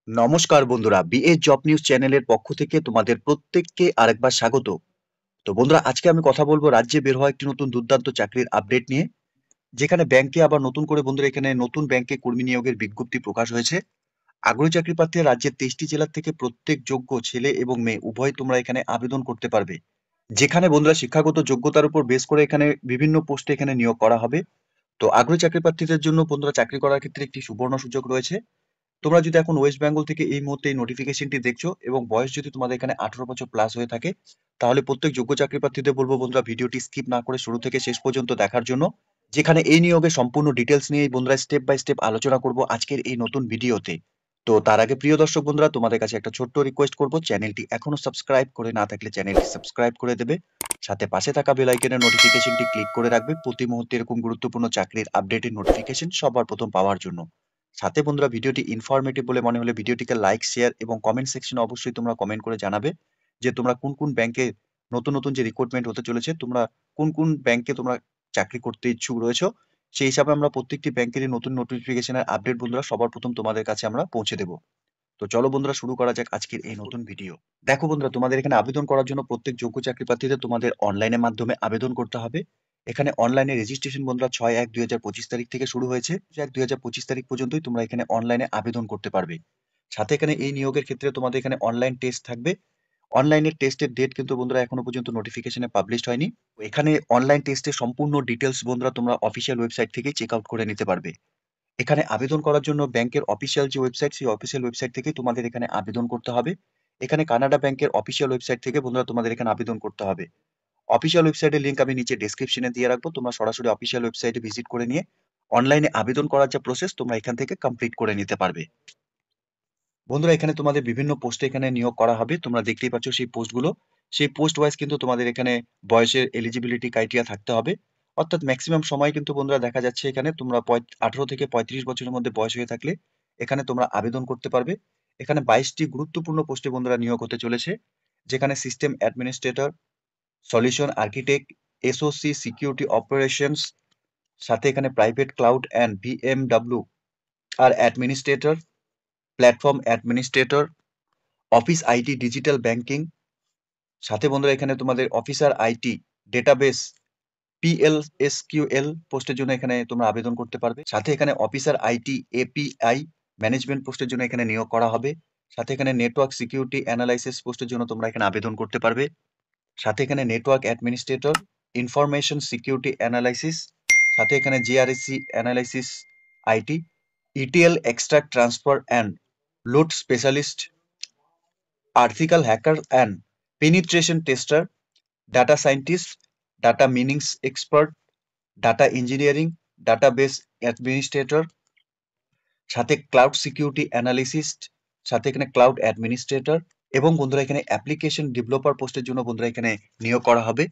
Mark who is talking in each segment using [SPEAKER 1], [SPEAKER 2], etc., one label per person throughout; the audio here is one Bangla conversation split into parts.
[SPEAKER 1] নমস্কার বন্ধুরা, বিএ জব নিউজ চ্যানেলের পক্ষ থেকে তোমাদের প্রত্যেককে আরেকবার স্বাগত। তো বন্ধুরা, আজকে আমি কথা বলবো রাজ্যে বের হওয়া একটি নতুন দুর্দান্ত চাকরির আপডেট নিয়ে, যেখানে ব্যাংকে আবার নতুন করে বন্ধুরা এখানে নতুন ব্যাংকে কর্মী নিয়োগের বিজ্ঞপ্তি প্রকাশ হয়েছে। আগ্রহী চাকরি প্রার্থীরা রাজ্যের 23টি জেলা থেকে প্রত্যেক যোগ্য ছেলে এবং মেয়ে উভয় তোমরা এখানে আবেদন করতে পারবে। যেখানে বন্ধুরা শিক্ষাগত যোগ্যতার উপর বেস করে এখানে বিভিন্ন পোস্টে এখানে নিয়োগ করা হবে। তো আগ্রহী চাকরি প্রার্থীদের জন্য বন্ধুরা চাকরি করার ক্ষেত্রে একটি সুবর্ণ সুযোগ রয়েছে। তোমরা যদি এখন ওয়েস্ট বেঙ্গল থেকে এই মুহূর্তে এই নোটিফিকেশনটি দেখছো এবং বয়স যদি তোমাদের এখানে 18 বছর প্লাস হয়ে থাকে, তাহলে প্রত্যেক যোগ্য চাকরি প্রার্থীদের বলবো বন্ধুরা ভিডিওটি স্কিপ না করে শুরু থেকে শেষ পর্যন্ত দেখার জন্য, যেখানে এই নিয়োগের সম্পূর্ণ ডিটেলস নিয়ে বন্ধুরা স্টেপ বাই স্টেপ আলোচনা করব আজকের এই নতুন ভিডিওতে। তো তার আগে প্রিয় দর্শক বন্ধুরা, তোমাদের কাছে একটা ছোট্ট রিকোয়েস্ট করব, চ্যানেলটি এখনো সাবস্ক্রাইব করে না থাকলে চ্যানেলটি সাবস্ক্রাইব করে দেবে, সাথে পাশে থাকা বেল আইকনের নোটিফিকেশনটি ক্লিক করে রাখবে প্রতি মুহূর্তে এরকম গুরুত্বপূর্ণ চাকরির আপডেটের নোটিফিকেশন সবার প্রথম পাওয়ার জন্য। সাথে বন্ধুরা, ভিডিওটি ইনফরমেটিভ বলে মনে হলে ভিডিওটিকে লাইক, শেয়ার এবং কমেন্ট সেকশনে অবশ্যই তোমরা কমেন্ট করে জানাবে যে তোমরা কোন কোন ব্যাংকে নতুন নতুন যে রিক্রুটমেন্ট হতে চলেছে, তোমরা কোন কোন ব্যাংকে তোমরা চাকরি করতে ইচ্ছুক রয়েছো। সেই হিসাবে আমরা প্রত্যেকটি ব্যাংকেরই নতুন নোটিফিকেশনের আপডেট বন্ধুরা সবার প্রথম তোমাদের কাছে আমরা পৌঁছে দেবো। তো চলো বন্ধুরা, শুরু করা যাক আজকের এই নতুন ভিডিও। দেখো বন্ধুরা, তোমাদের এখানে আবেদন করার জন্য প্রত্যেক যোগ্য চাকরি প্রার্থীদের তোমাদের অনলাইনের মাধ্যমে আবেদন করতে হবে। এখানে অনলাইনে রেজিস্ট্রেশন বন্ধুরা 6/1/2025 তারিখ থেকে শুরু হয়েছে। 6/1/2025 তারিখ পর্যন্তই তোমরা এখানে অনলাইনে আবেদন করতে পারবে। সাথে এখানে এই নিয়োগের ক্ষেত্রে তোমাদের এখানে অনলাইন টেস্ট থাকবে। অনলাইনের টেস্টের ডেট কিন্তু বন্ধুরা এখনো পর্যন্ত নোটিফিকেশনে পাবলিশড হয়নি। এখানে অনলাইন টেস্টের সম্পূর্ণ ডিটেলস বন্ধুরা তোমরা অফিসিয়াল ওয়েবসাইট থেকেই চেক আউট করে নিতে পারবে। এখানে আবেদন করার জন্য ব্যাংকের অফিসিয়াল যে ওয়েবসাইট, সেই অফিসিয়াল ওয়েবসাইট থেকেই তোমাদের এখানে আবেদন করতে হবে। এখানে কানাডা ব্যাংকের অফিসিয়াল ওয়েবসাইট থেকে বন্ধুরা তোমাদের এখানে আবেদন করতে হবে। অফিসিয়াল ওয়েবসাইটের লিংক আমি নিচে ডেসক্রিপশনে দিয়ে রাখবো, তোমরা সরাসরি অফিসিয়াল ওয়েবসাইটে ভিজিট করে নিয়ে অনলাইনে আবেদন করার যে প্রসেস তোমরা এখান থেকে কমপ্লিট করে নিতে পারবে। বন্ধুরা, এখানে তোমাদের বিভিন্ন পোস্টে এখানে নিয়োগ করা হবে, তোমরা দেখতেই পাচ্ছ সেই পোস্টগুলো। সেই পোস্ট ওয়াইজ কিন্তু তোমাদের এখানে বয়সের এলিজিবিলিটি ক্রাইটেরিয়া থাকতে হবে। অর্থাৎ ম্যাক্সিমাম সময় কিন্তু বন্ধুরা দেখা যাচ্ছে এখানে তোমরা 18 থেকে 35 বছরের মধ্যে বয়স হয়ে থাকলে এখানে তোমরা আবেদন করতে পারবে। এখানে 22টি গুরুত্বপূর্ণ পোস্টে বন্ধুরা নিয়োগ হতে চলেছে, যেখানে system administrator, solution architect, SOC security operations, সাথে এখানে private cloud and VMware administrator, platform administrator, office IT digital banking, সাথে বন্ধুরা এখানে তোমাদের অফিসার আইটি ডেটাবেস পিএলএসকিউএল পোস্টের জন্য এখানে তোমরা আবেদন করতে পারবে। সাথে এখানে অফিসার আইটি এপিআই ম্যানেজমেন্ট পোস্টের জন্য এখানে নিয়োগ করা হবে। সাথে এখানে নেটওয়ার্ক সিকিউরিটি অ্যানালাইসিস পোস্টের জন্য তোমরা এখানে আবেদন করতে পারবে। সাথে এখানে network administrator, information security analysis, সাথে এখানে GRSC analysis IT, ETL extract transfer and load specialist, ethical hacker and penetration tester, data scientist, data minings expert, data engineering, database administrator, সাথে ক্লাউড সিকিউরিটি অ্যানালিসিস্ট, সাথে এখানে ক্লাউড অ্যাডমিনিস্ট্রেটর এবং বন্ধুরা এখানে অ্যাপ্লিকেশন ডেভেলপার পোস্টের জন্য বন্ধুরা এখানে নিয়োগ করা হবে।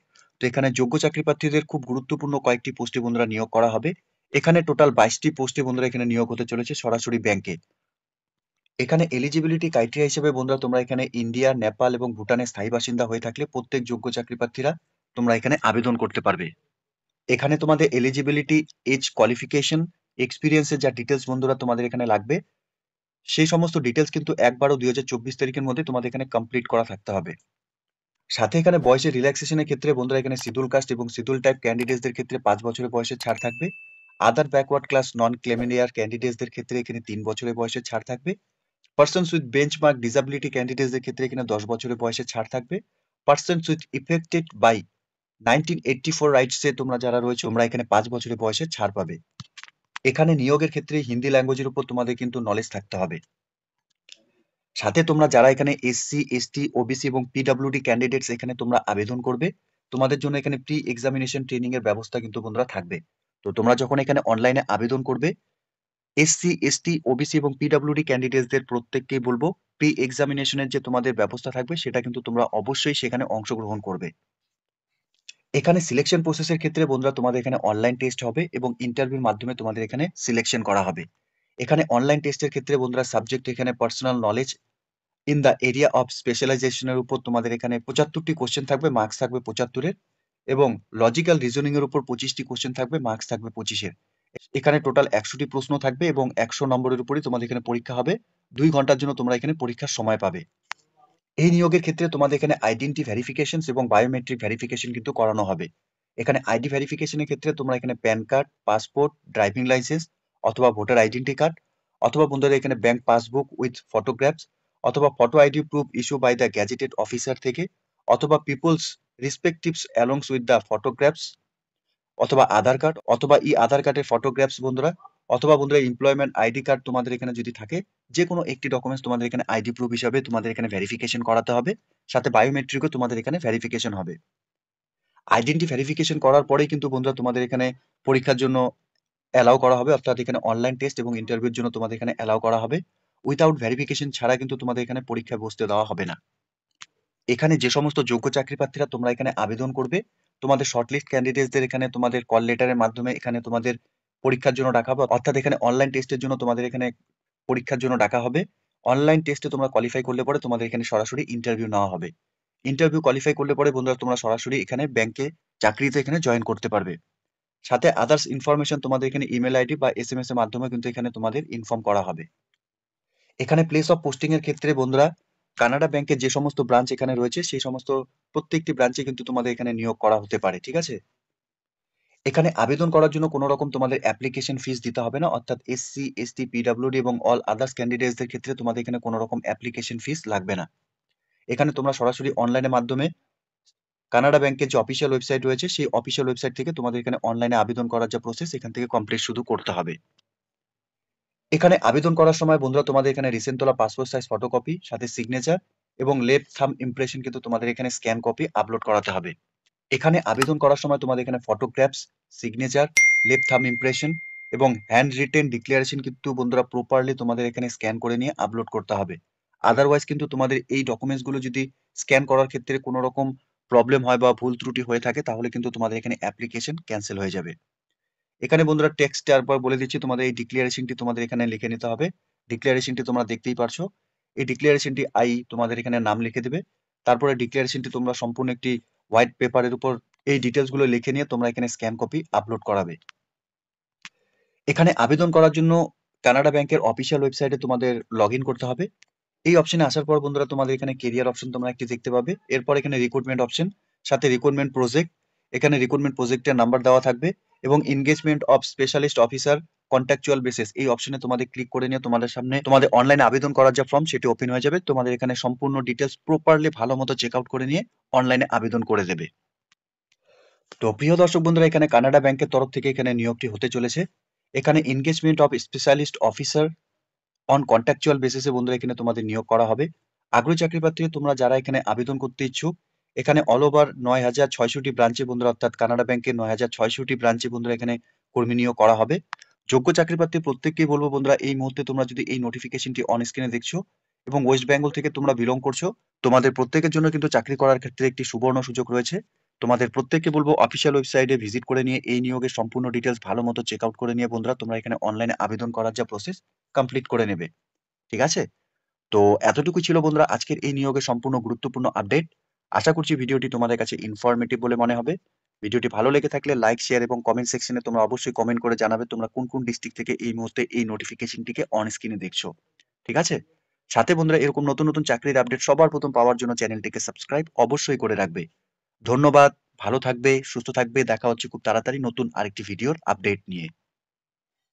[SPEAKER 1] তো এখানে যোগ্য চাকরি প্রার্থীদের খুব গুরুত্বপূর্ণ কয়েকটি পোস্টে বন্ধুরা নিয়োগ করা হবে। এখানে টোটাল 22টি পোস্টে বন্ধুরা এখানে নিয়োগ হতে চলেছে সরাসরি ব্যাংকে। এখানে এলিজিবিলিটি ক্রাইটেরিয়া হিসেবে বন্ধুরা তোমরা এখানে ইন্ডিয়া, নেপাল এবং ভুটানের স্থায়ী বাসিন্দা হয়ে থাকলে প্রত্যেক যোগ্য চাকরি প্রার্থীরা তোমরা এখানে আবেদন করতে পারবে। এখানে তোমাদের এলিজিবিলিটি, এজ, কোয়ালিফিকেশন, এক্সপিরিয়েন্সের যা ডিটেলস বন্ধুরা তোমাদের এখানে লাগবে, সেই সমস্ত ডিটেলস কিন্তু 1/12/2024 তারিখের মধ্যে তোমাদের এখানে কমপ্লিট করা থাকতে হবে। সাথে এখানে বয়সের রিল্যাক্সেশনের ক্ষেত্রে বন্ধুরা এখানে শিডিউল কাস্ট এবং শিডিউল টাইপ ক্যান্ডিডেটসদের ক্ষেত্রে 5 বছরের বয়সের ছাড় থাকবে। Other backward class non creamy layer ক্যান্ডিডেটসদের ক্ষেত্রে এখানে 3 বছরের বয়সের ছাড় থাকবে। পার্সনস উইথ বেঞ্চমার্ক ডিসাবিলিটি ক্যান্ডিডেটসদের ক্ষেত্রে এখানে 10 বছরের বয়সের ছাড় থাকবে। পার্সনস উইথ ইফেক্টেড বাই 1984 রাইটসে তোমরা যারা রয়েছে তোমরা এখানে 5 বছরের বয়সে ছাড় পাবে। এখানে নিয়োগের ক্ষেত্রে হিন্দি ল্যাঙ্গুয়েজের উপর তোমাদের কিন্তু নলেজ থাকতে হবে। সাথে তোমরা যারা এখানে এসসি, এসটি, ওবিসি এবং পিডব্লিউডি ক্যান্ডিডেটস এখানে তোমরা আবেদন করবে, তোমাদের জন্য এখানে প্রি এক্সামিনেশন ট্রেনিং এর ব্যবস্থা কিন্তু বন্ধুরা থাকবে। তো তোমরা যখন এখানে অনলাইনে আবেদন করবে, এসসি, এসটি, ওবিসি এবং পিডব্লিউডি ক্যান্ডিডেটসদের প্রত্যেককেই বলবো প্রি এক্সামিনেশনের যে তোমাদের ব্যবস্থা থাকবে সেটা কিন্তু তোমরা অবশ্যই সেখানে অংশগ্রহণ করবে। এখানে সিলেকশন প্রসেসের ক্ষেত্রে বন্ধুরা তোমাদের এখানে অনলাইন টেস্ট হবে এবং ইন্টারভিউর মাধ্যমে তোমাদের এখানে সিলেকশন করা হবে। এখানে অনলাইন টেস্টের ক্ষেত্রে বন্ধুরা সাবজেক্ট এখানে personal knowledge in the area of স্পেশালাইজেশনের উপর তোমাদের এখানে 75টি কোশ্চেন থাকবে, মার্কস থাকবে 75-এর, এবং লজিক্যাল রিজনিং এর উপর 25টি কোশ্চেন থাকবে, মার্কস থাকবে 25-এর। এখানে টোটাল 100টি প্রশ্ন থাকবে এবং 100 নম্বরের উপরই তোমাদের এখানে পরীক্ষা হবে। 2 ঘন্টার জন্য তোমরা এখানে পরীক্ষার সময় পাবে। এই নিয়োগের ক্ষেত্রে তোমাদের এখানে আইডেন্টি ভেরিফিকেশন এবং বায়োমেট্রিক ভেরিফিকেশন কিন্তু করানো হবে। এখানে আইডি ভেরিফিকেশনের ক্ষেত্রে তোমরা এখানে PAN card, passport, driving licence অথবা ভোটার আইডেন্টি কার্ড অথবা বন্ধুরা এখানে ব্যাংক পাসবুক উইথ ফটোগ্রাফস অথবা photo ID proof issue by the gazetted officer থেকে অথবা people's respectives alongs with the photographs অথবা আধার কার্ড অথবা আধার কার্ডের ফটোগ্রাফস বন্ধুরা অথবা বন্ধুরা এমপ্লয়মেন্ট আইডি কার্ড তোমাদের এখানে যদি থাকে যে কোনো একটি ডকুমেন্টস তোমাদের এখানে আইডি প্রুফ হিসাবে তোমাদের এখানে ভেরিফিকেশন করাতে হবে। সাথে বায়োমেট্রিকও তোমাদের এখানে ভেরিফিকেশন হবে। আইডেন্টি ভেরিফিকেশন করার পরেই কিন্তু বন্ধুরা তোমাদের এখানে পরীক্ষার জন্য অ্যালাউ করা হবে, অর্থাৎ এখানে অনলাইন টেস্ট এবং ইন্টারভিউর জন্য তোমাদের এখানে অ্যালাউ করা হবে। উইথাউট ভেরিফিকেশন ছাড়া কিন্তু তোমাদের এখানে পরীক্ষায় বসতে দেওয়া হবে না। এখানে যে সমস্ত যোগ্য চাকরি প্রার্থীরা তোমরা এখানে আবেদন করবে, তোমাদের শর্টলিস্ট ক্যান্ডিডেটসদের এখানে তোমাদের কল লেটারের মাধ্যমে এখানে তোমাদের পরীক্ষার জন্য ডাকা হবে, অর্থাৎ এখানে অনলাইন টেস্টের জন্য তোমাদের এখানে পরীক্ষার জন্য ডাকা হবে। অনলাইন টেস্টে তোমরা কোয়ালিফাই করলে পরে তোমাদের এখানে সরাসরি ইন্টারভিউ নেওয়া হবে। ইন্টারভিউ কোয়ালিফাই করলে পরে বন্ধুরা তোমরা সরাসরি এখানে ব্যাংকে চাকরিতে এখানে জয়েন করতে পারবে। সাথে আদার্স ইনফরমেশন তোমাদের এখানে ইমেল আইডি বা এসএমএস এর মাধ্যমে কিন্তু এখানে তোমাদের ইনফর্ম করা হবে। এখানে প্লেস অফ পোস্টিং এর ক্ষেত্রে বন্ধুরা কানাডা ব্যাংকের যে সমস্ত ব্রাঞ্চ এখানে রয়েছে সেই সমস্ত প্রত্যেকটি ব্রাঞ্চে কিন্তু তোমাদের এখানে নিয়োগ করা হতে পারে, ঠিক আছে। এখানে আবেদন করার জন্য কোনো রকম তোমাদের অ্যাপ্লিকেশন ফিস দিতে হবে না, অর্থাৎ এসসি এসটি পিডব্লিউডি এবং অল আদার্স ক্যান্ডিডেটসদের ক্ষেত্রে তোমাদের এখানে কোনো রকম অ্যাপ্লিকেশন ফিস লাগবে না। এখানে তোমরা সরাসরি অনলাইনের মাধ্যমে কানাডা ব্যাংকের যে অফিসিয়াল ওয়েবসাইট রয়েছে সেই অফিসিয়াল ওয়েবসাইট থেকে তোমাদের এখানে অনলাইনে আবেদন করার যে প্রসেস এখান থেকে কমপ্লিট শুধু করতে হবে। এখানে আবেদন করার সময় বন্ধুরা তোমাদের এখানে রিসেন্ট তোলা পাসপোর্ট সাইজ ফটোকপি সাথে সিগনেচার এবং লেফট থাম্ব ইমপ্রেশন কিন্তু তোমাদের এখানে স্ক্যান কপি আপলোড করাতে হবে। এখানে আবেদন করার সময় তোমাদের এখানে photographs, signature, left thumb impression এবং হ্যান্ড রিটেন ডিক্লারেশন কিন্তু বন্ধুরা প্রপারলি তোমাদের এখানে স্ক্যান করে নিয়ে আপলোড করতে হবে। আদারওয়াইজ কিন্তু তোমাদের এই ডকুমেন্টস গুলো যদি স্ক্যান করার ক্ষেত্রে কোনো রকম প্রবলেম হয় বা ভুল ত্রুটি হয়ে থাকে তাহলে কিন্তু তোমাদের এখানে অ্যাপ্লিকেশন ক্যান্সেল হয়ে যাবে। এখানে বন্ধুরা টেক্সটে আরবার বলে দিচ্ছি, তোমাদের এই ডিক্লারেশনটি তোমাদের এখানে লিখে নিতে হবে। ডিক্লারেশনটি তোমরা দেখতেই পারছো। এই ডিক্লারেশনটি তোমাদের এখানে নাম লিখে দেবে। তারপরে ডিক্লারেশনটি তোমরা সম্পূর্ণ একটি হোয়াইট পেপারের উপর এই ডিটেলস গুলো লিখে নিয়ে তোমরা এখানে স্ক্যান কপি আপলোড করাবে। এখানে আবেদন করার জন্য কানাডা ব্যাংকের অফিসিয়াল ওয়েবসাইটে তোমাদের লগইন করতে হবে। এই অপশনে আসার পর বন্ধুরা তোমাদের এখানে কেরিয়ার অপশন তোমরা একটি দেখতে পাবে। এরপর এখানে রিক্রুটমেন্ট অপশন, সাথে রিক্রুটমেন্ট প্রজেক্ট, এখানে রিক্রুটমেন্ট প্রজেক্টের নাম্বার দেওয়া থাকবে এবং engagement of specialist officer contractual basis এই অপশনে তোমাদের ক্লিক করে নিয়ে তোমাদের সামনে তোমাদের অনলাইনে আবেদন করার যে ফর্ম সেটি ওপেন হয়ে যাবে। তোমাদের এখানে সম্পূর্ণ ডিটেলস প্রপারলি ভালো মতো চেক আউট করে নিয়ে অনলাইনে আবেদন করে দেবে। তো প্রিয় দর্শক বন্ধুরা, এখানে কানাডা ব্যাংকের তরফ থেকে এখানে নিয়োগটি হতে চলেছে। এখানে engagement of specialist officer on contractual বেসিসে বন্ধুরা এখানে তোমাদের নিয়োগ করা হবে। আগ্রহী চাকরি প্রার্থী তোমরা যারা এখানে আবেদন করতে ইচ্ছুক, এখানে অল ওভার ৯,৬০০টি ব্রাঞ্চে বন্ধুরা, অর্থাৎ কানাডা ব্যাংকের ৯,৬০০টি ব্রাঞ্চে বন্ধুরা এখানে কর্মী নিয়োগ করা হবে। যোগ্য চাকরি প্রার্থী প্রত্যেককেই বলবো বন্ধুরা, এই মুহূর্তে তোমরা যদি এই নোটিফিকেশনটি অন স্ক্রিনে দেখছো এবং ওয়েস্ট বেঙ্গল থেকে তোমরা বিলং করছো, তোমাদের প্রত্যেকের জন্য কিন্তু চাকরি করার ক্ষেত্রে একটি সুবর্ণ সুযোগ রয়েছে। তোমাদের প্রত্যেককে বলবো অফিসিয়াল ওয়েবসাইটে ভিজিট করে নিয়ে এই নিয়োগের সম্পূর্ণ ডিটেলস ভালো মতো চেক আউট করে নিয়ে বন্ধুরা তোমরা এখানে অনলাইনে আবেদন করার যা প্রসেস কমপ্লিট করে নেবে, ঠিক আছে। তো এতটুকু ছিল বন্ধুরা আজকের এই নিয়োগের সম্পূর্ণ গুরুত্বপূর্ণ আপডেট। আশা করছি ভিডিওটি তোমাদের কাছে ইনফরমেটিভ বলে মনে হবে। ভিডিওটি ভালো লেগে থাকলে লাইক, শেয়ার এবং কমেন্ট সেকশনে তোমরা অবশ্যই কমেন্ট করে জানাবে তোমরা কোন কোন ডিস্ট্রিক্ট থেকে এই মুহূর্তে এই নোটিফিকেশনটিকে অন স্ক্রিনে দেখছো, ঠিক আছে। সাথে বন্ধুরা এরকম নতুন নতুন চাকরির আপডেট সবার প্রথম পাওয়ার জন্য চ্যানেলটিকে সাবস্ক্রাইব অবশ্যই করে রাখবে। ধন্যবাদ, ভালো থাকবে, সুস্থ থাকবে, দেখা হচ্ছে খুব তাড়াতাড়ি নতুন আরেকটি ভিডিওর আপডেট নিয়ে।